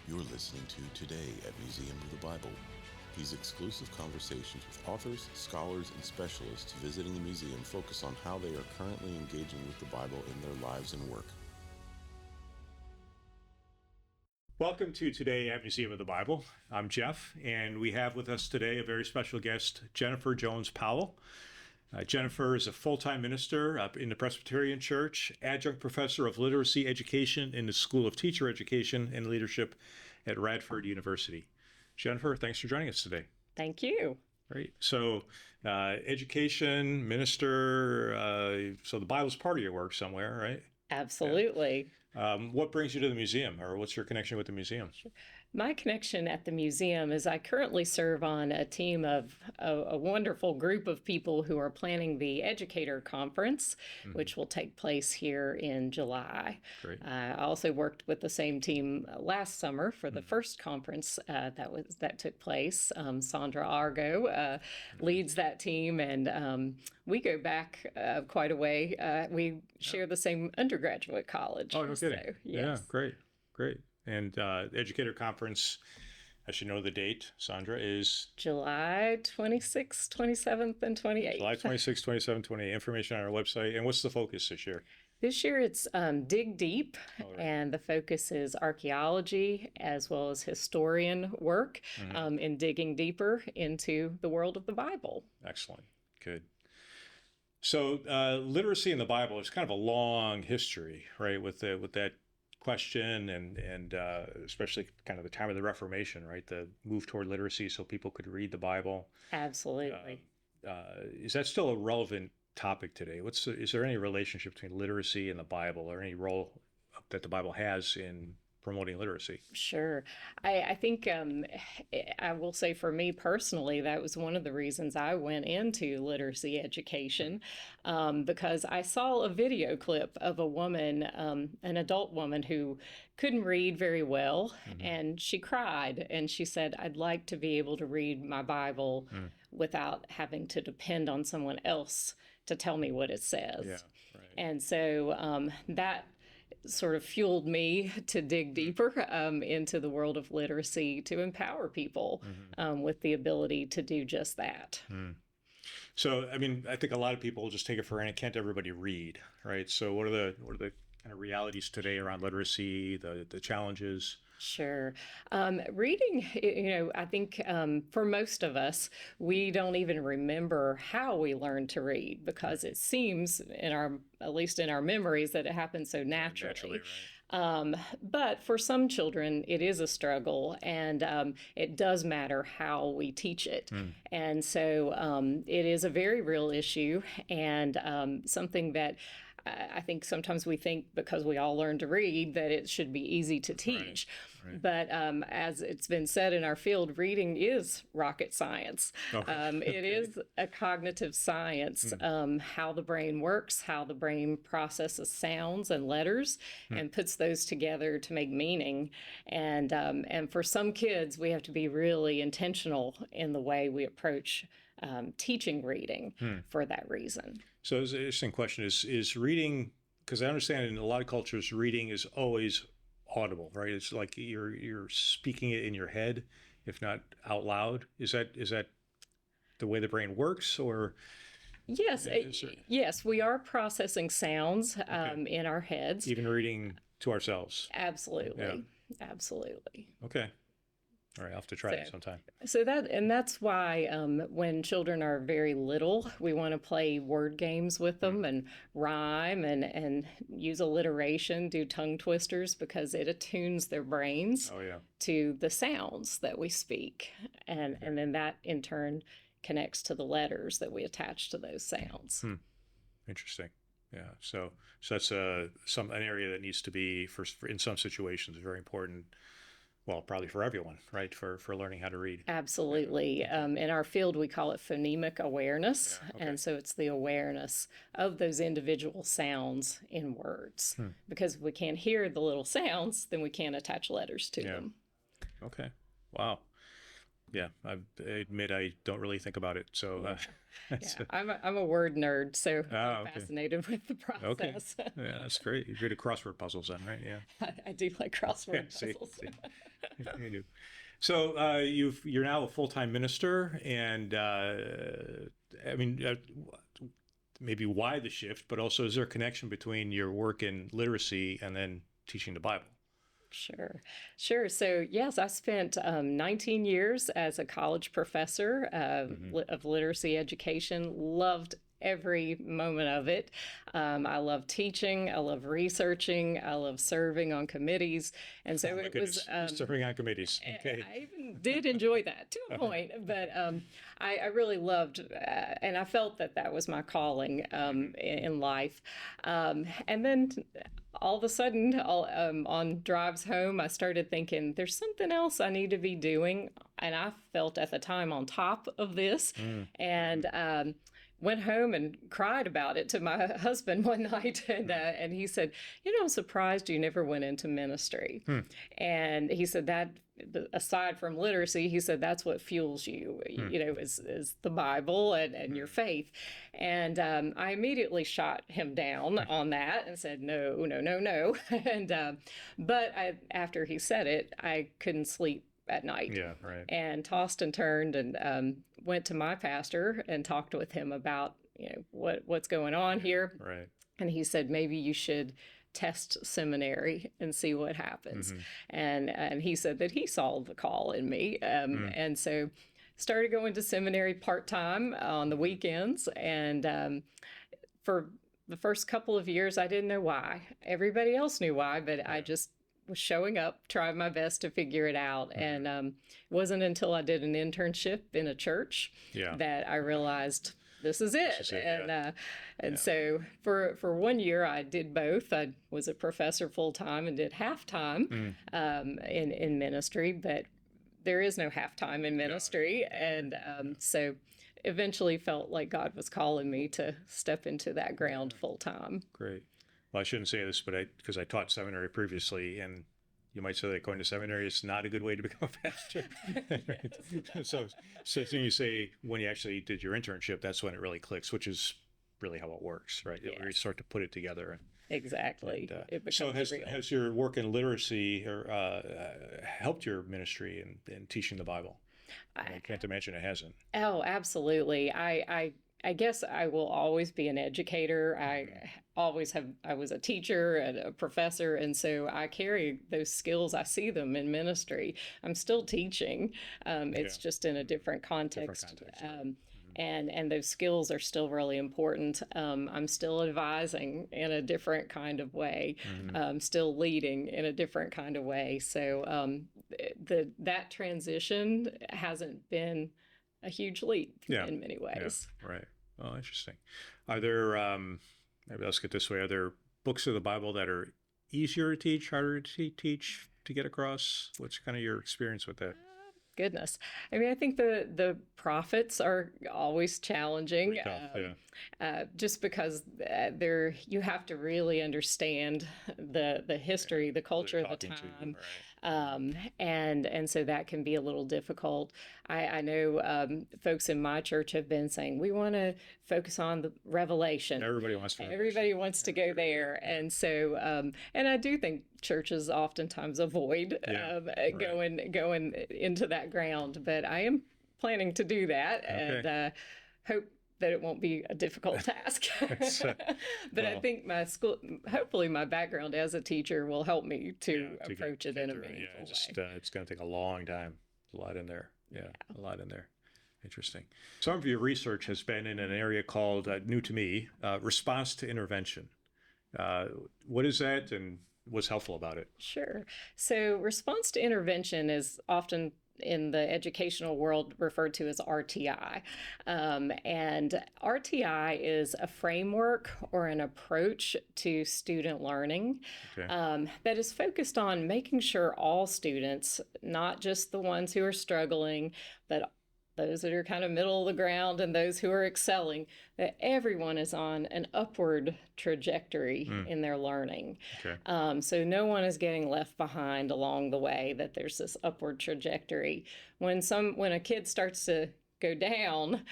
You're listening to Today at Museum of the Bible. These exclusive conversations with authors, scholars, and specialists visiting the museum focus on how they are currently engaging with the Bible in their lives and work. Welcome to Today at Museum of the Bible. I'm Jeff, and we have with us today a very special guest, Jennifer Jones Powell. Jennifer is a full-time minister in the Presbyterian Church, adjunct professor of literacy education in the School of Teacher Education and Leadership at Radford University. Jennifer, thanks for joining us today. Thank you. Great. So, education, minister, so the Bible's part of your work somewhere, right? Absolutely. What brings you to the museum, or what's your connection with the museum? My connection at the museum is I currently serve on a team of a wonderful group of people who are planning the Educator Conference, which will take place here in July. Great. I also worked with the same team last summer for the first conference that took place. Sandra Argo leads that team, and we go back quite a way. We share the same undergraduate college. Oh, no kidding. So, yes. Yeah, great. And the Educator Conference, I should know the date, Sandra, is July 26th, 27th, and 28th. July 26th, 27th, 28th. Information on our website. And what's the focus this year? This year it's Dig Deep, and the focus is archaeology as well as historian work in digging deeper into the world of the Bible. Excellent. Good. So literacy in the Bible is kind of a long history, right, with that question and especially kind of the time of the Reformation, right, the move toward literacy so people could read the Bible. Absolutely. Is that still a relevant topic today? Is there any relationship between literacy and the Bible, or any role that the Bible has in promoting literacy? Sure. I think I will say for me personally, that was one of the reasons I went into literacy education, because I saw a video clip of a woman, an adult woman who couldn't read very well, and she cried and she said, "I'd like to be able to read my Bible without having to depend on someone else to tell me what it says." Yeah, right. And so that sort of fueled me to dig deeper into the world of literacy to empower people with the ability to do just that. So, I mean, I think a lot of people just take it for granted. Can't everybody read, right? So, what are the kind of realities today around literacy? The challenges? Sure. Reading, I think for most of us, we don't even remember how we learned to read because it seems at least in our memories, that it happens so naturally. Right. But for some children, it is a struggle, and it does matter how we teach it. And so it is a very real issue, and something that I think sometimes we think because we all learn to read that it should be easy to teach. Right. But as it's been said in our field, reading is rocket science. It is a cognitive science, how the brain works, how the brain processes sounds and letters and puts those together to make meaning. And for some kids, we have to be really intentional in the way we approach teaching reading for that reason. So it's an interesting question. Is reading, because I understand in a lot of cultures, reading is always audible, right? It's like you're speaking it in your head, if not out loud. Is that the way the brain works, or? Yes, yes, we are processing sounds in our heads. Even reading to ourselves. Absolutely, absolutely. Okay. All right, I'll have to try it sometime. So that's why when children are very little, we want to play word games with them and rhyme and use alliteration, do tongue twisters, because it attunes their brains to the sounds that we speak. And then that in turn connects to the letters that we attach to those sounds. Interesting. Yeah. So that's an area that needs to be, for in some situations, very important. Well, probably for everyone, right? For learning how to read. Absolutely. In our field, we call it phonemic awareness. And so it's the awareness of those individual sounds in words. Because if we can't hear the little sounds, then we can't attach letters to them. Okay. Wow. Yeah, I admit I don't really think about it. So that's, Yeah, I'm a word nerd, so I'm okay. fascinated with the Okay. process. Yeah, that's great. You're good at crossword puzzles then, right? Yeah. I do like Yeah, crossword see, puzzles. see. You do. So you're now a full-time minister, and I mean, maybe why the shift, but also is there a connection between your work in literacy and then teaching the Bible? Sure, sure. So, yes, I spent 19 years as a college professor Hmm. of literacy education. Loved every moment of it. I love teaching. I love researching. I love serving on committees. And Oh so my it was. goodness, serving on committees. Okay. I even did enjoy that to a point, but I really loved, and I felt that that was my calling in life. And then all of a sudden, on drives home, I started thinking there's something else I need to be doing. And I felt at the time on top of this. Mm. And went home and cried about it to my husband one night. And he said, "You know, I'm surprised you never went into ministry." Hmm. And he said that aside from literacy, he said that's what fuels you, you know, is the Bible and your faith. And I immediately shot him down on that and said, no, no, no, no. And but after he said it, I couldn't sleep at night Yeah, right. and tossed and turned and went to my pastor and talked with him about, you know, what's going on here. Right. And he said, maybe you should test seminary and see what happens. Mm-hmm. And he said that he saw the call in me. And so started going to seminary part-time on the weekends. And for the first couple of years, I didn't know why. Everybody else knew why, but I just was showing up, trying my best to figure it out. And it wasn't until I did an internship in a church that I realized this is it. And so for 1 year, I did both. I was a professor full time and did half time in ministry, but there is no half time in ministry. And so eventually felt like God was calling me to step into that ground full time. Great. Well, I shouldn't say this, but because I taught seminary previously, and you might say that going to seminary is not a good way to become a pastor. so you say when you actually did your internship, that's when it really clicks, which is really how it works, right? Yes. You start to put it together. Exactly. So has your work in literacy helped your ministry in teaching the Bible? I can't imagine it hasn't. Oh, absolutely. I guess I will always be an educator. I was a teacher and a professor, and so I carry those skills. I see them in ministry. I'm still teaching. It's just in a different context. And those skills are still really important. I'm still advising in a different kind of way, still leading in a different kind of way. So that transition hasn't been a huge leap in many ways. Yeah, right. Oh, interesting. Are there, maybe let's get this way, are there books of the Bible that are easier to teach, harder to teach, to get across? What's kind of your experience with that? Goodness. I mean, I think the prophets are always challenging, just because you have to really understand the history, the culture of the time. And so that can be a little difficult. I know folks in my church have been saying, we want to focus on the Revelation. Everybody wants to go there. And so, and I do think churches oftentimes avoid going into that ground, but I am planning to do that and hope that it won't be a difficult task. But I think hopefully my background as a teacher will help me to approach it in a meaningful way. It's going to take a long time. There's a lot in there. A lot in there. Interesting. Some of your research has been in an area called, new to me, response to intervention. What is that and what's helpful about it? Sure. So response to intervention is often in the educational world referred to as RTI. And RTI is a framework or an approach to student learning that is focused on making sure all students, not just the ones who are struggling, but those that are kind of middle of the ground, and those who are excelling, that everyone is on an upward trajectory in their learning. Okay. So no one is getting left behind along the way, that there's this upward trajectory. When a kid starts to go down,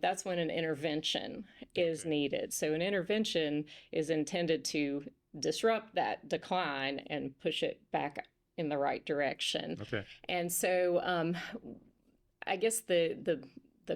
that's when an intervention is needed. So an intervention is intended to disrupt that decline and push it back in the right direction. Okay. And so I guess the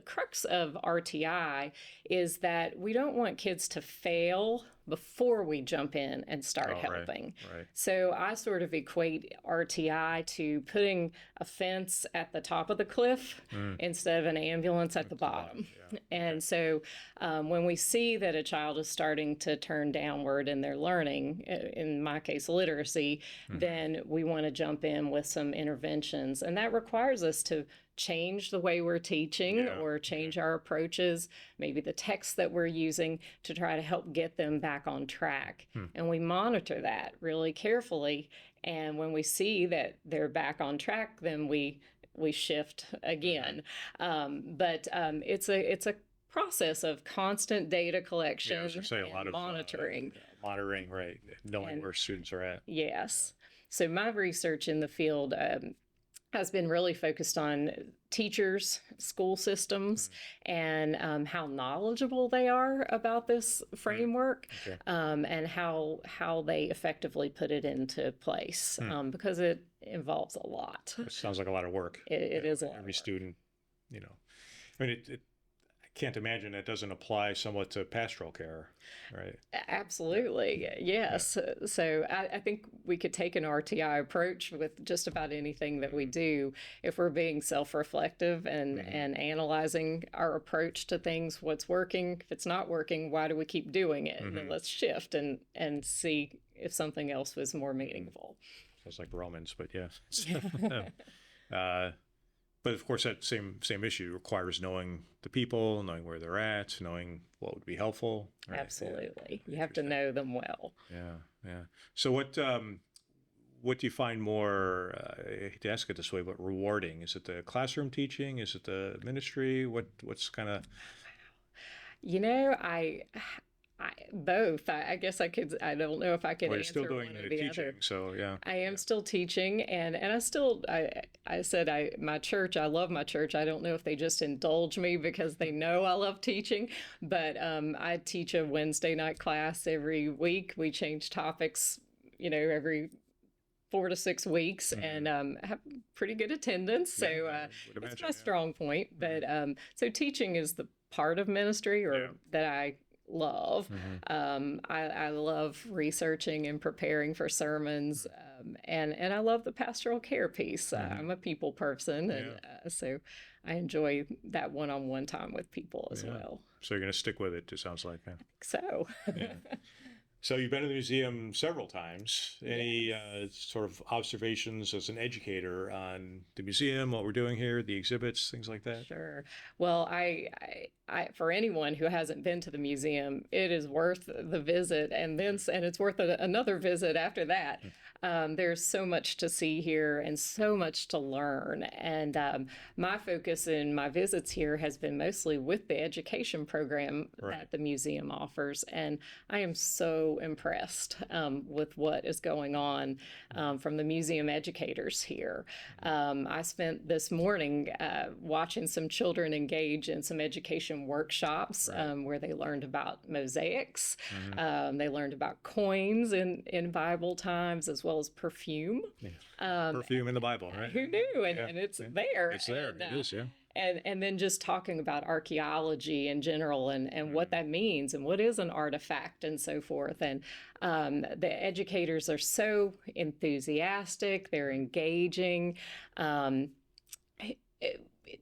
crux of RTI is that we don't want kids to fail before we jump in and start helping. Right. So I sort of equate RTI to putting a fence at the top of the cliff instead of an ambulance at the bottom. Yeah. And so when we see that a child is starting to turn downward in their learning, in my case, literacy, then we want to jump in with some interventions. And that requires us to change the way we're teaching or change our approaches, maybe the text that we're using, to try to help get them back on track. And we monitor that really carefully. And when we see that they're back on track, then we shift again. But it's a process of constant data collection and monitoring. Monitoring, right. Knowing where students are at. Yes. So my research in the field has been really focused on teachers, school systems, and how knowledgeable they are about this framework, and how they effectively put it into place, because it involves a lot. It sounds like a lot of work. It is a lot. Every student, I mean, I can't imagine it doesn't apply somewhat to pastoral care, right? Absolutely, yes. So I think we could take an RTI approach with just about anything that we do if we're being self-reflective and analyzing our approach to things. What's working? If it's not working, why do we keep doing it? And then let's shift and see if something else was more meaningful. Sounds like Romans, but but of course, that same issue requires knowing the people, knowing where they're at, knowing what would be helpful. Right? Absolutely, you have to know them well. Yeah. So what do you find more? I hate to ask it this way, but rewarding? Is it the classroom teaching? Is it the ministry? What's kind of? Both. I guess I could. I don't know if I could answer still doing one or the the teaching, other. so yeah. I am still teaching, and I still. I said my church. I love my church. I don't know if they just indulge me because they know I love teaching, but I teach a Wednesday night class every week. We change topics, every 4 to 6 weeks, and have pretty good attendance. So it's my strong point. But so teaching is the part of ministry that I love. I love researching and preparing for sermons, and I love the pastoral care piece. I'm a people person, and so I enjoy that one-on-one time with people as well. So you're going to stick with it, it sounds like. I think so. So you've been to the museum several times. Any sort of observations as an educator on the museum, what we're doing here, the exhibits, things like that? Sure. Well, I for anyone who hasn't been to the museum, it is worth the visit, and it's worth another visit after that. There's so much to see here and so much to learn. And my focus in my visits here has been mostly with the education program that the museum offers. And I am so impressed with what is going on from the museum educators here. I spent this morning watching some children engage in some education workshops where they learned about mosaics. They learned about coins in Bible times, as well as perfume. Perfume in the Bible, right? Who knew? And it's there. It's there. It is, yeah. And then just talking about archaeology in general and what that means and what is an artifact and so forth. And the educators are so enthusiastic. They're engaging.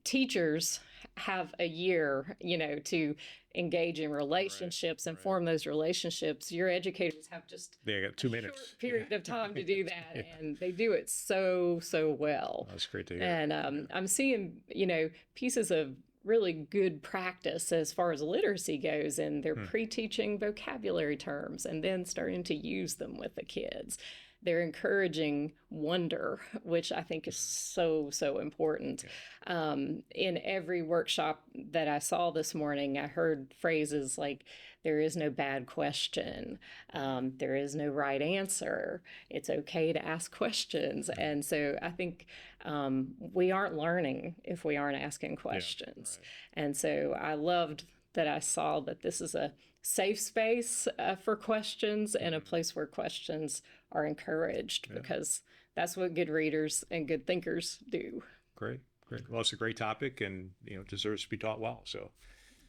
Teachers have a year, to engage in relationships and form those relationships. Your educators have just they got 2 minutes short period of time to do that, and they do it so well. That's great to hear. And I'm seeing pieces of really good practice as far as literacy goes, and they're pre-teaching vocabulary terms and then starting to use them with the kids. they're encouraging wonder, which I think is so, so important. In every workshop that I saw this morning, I heard phrases like, there is no bad question, there is no right answer, it's okay to ask questions. And so I think we aren't learning if we aren't asking questions. And so I loved that I saw that this is a safe space for questions and a place where questions are encouraged, because that's what good readers and good thinkers do. Great. Well, it's a great topic, and deserves to be taught well. So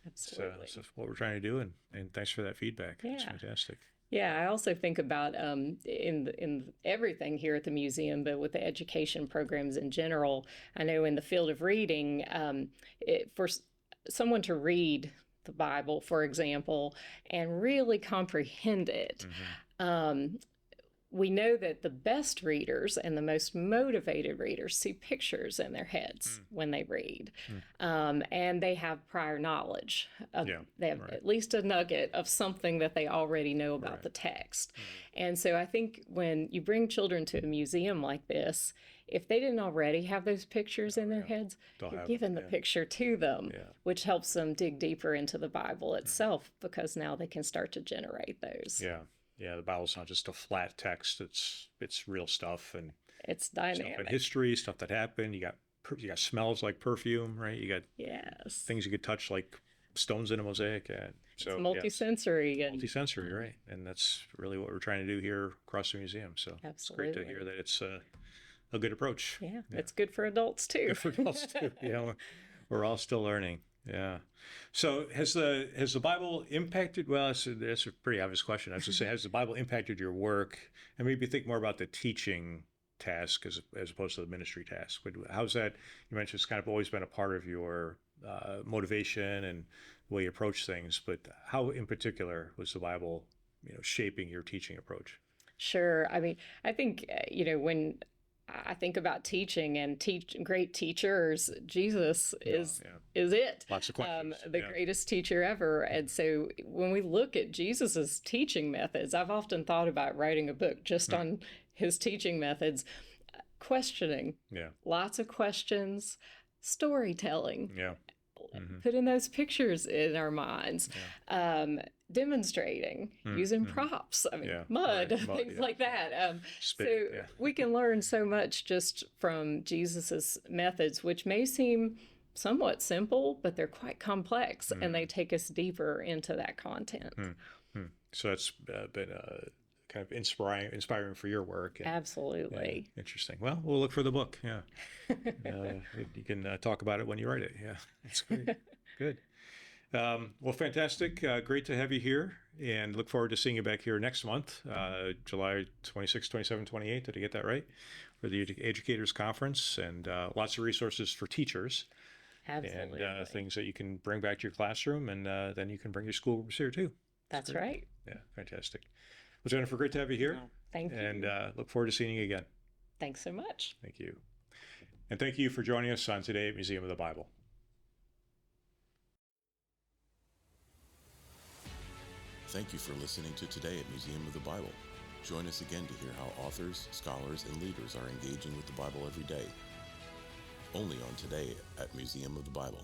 Absolutely. so what we're trying to do, and thanks for that feedback. Yeah. It's fantastic. Yeah, I also think about in everything here at the museum, but with the education programs in general. I know in the field of reading, for someone to read the Bible, for example, and really comprehend it, we know that the best readers and the most motivated readers see pictures in their heads when they read. And they have prior knowledge. They have at least a nugget of something that they already know about the text. And so I think when you bring children to a museum like this, if they didn't already have those pictures in their heads, you're giving the picture to them, which helps them dig deeper into the Bible itself, because now they can start to generate those. Yeah, the Bible's not just a flat text. It's real stuff, and it's dynamic. Stuff in history, stuff that happened. You got smells like perfume, right? You got things you could touch like stones in a mosaic. So it's multisensory. Multisensory, right? And that's really what we're trying to do here across the museum. So It's great to hear that it's a good approach. Yeah, it's good for adults too. Good for adults too. We're all still learning. Yeah. So has the Bible impacted? Well, that's a pretty obvious question. I was going to say, has the Bible impacted your work? And maybe think more about the teaching task as opposed to the ministry task. But how's that? You mentioned it's kind of always been a part of your motivation and the way you approach things. But how, in particular, was the Bible, shaping your teaching approach? Sure. I mean, I think when I think about teaching and great teachers, Jesus is it. Lots of questions. The greatest teacher ever. And so when we look at Jesus's teaching methods, I've often thought about writing a book just on his teaching methods. Questioning. Lots of questions. Storytelling. Putting those pictures in our minds. Demonstrating, using props, mud, things like that. We can learn so much just from Jesus's methods, which may seem somewhat simple, but they're quite complex, and they take us deeper into that content. So that's been kind of inspiring for your work. Absolutely. Interesting. Well, we'll look for the book. You can talk about it when you write it. That's great. Good. Well, fantastic. Great to have you here, and look forward to seeing you back here next month, July 26, 27, 28. Did I get that right? For the Educators Conference, and lots of resources for teachers. Absolutely. And things that you can bring back to your classroom, and then you can bring your school groups here too. That's right. Yeah, fantastic. Well, Jennifer, great to have you here. Thank you. And look forward to seeing you again. Thanks so much. Thank you. And thank you for joining us on Today at Museum of the Bible. Thank you for listening to Today at Museum of the Bible. Join us again to hear how authors, scholars, and leaders are engaging with the Bible every day. Only on Today at Museum of the Bible.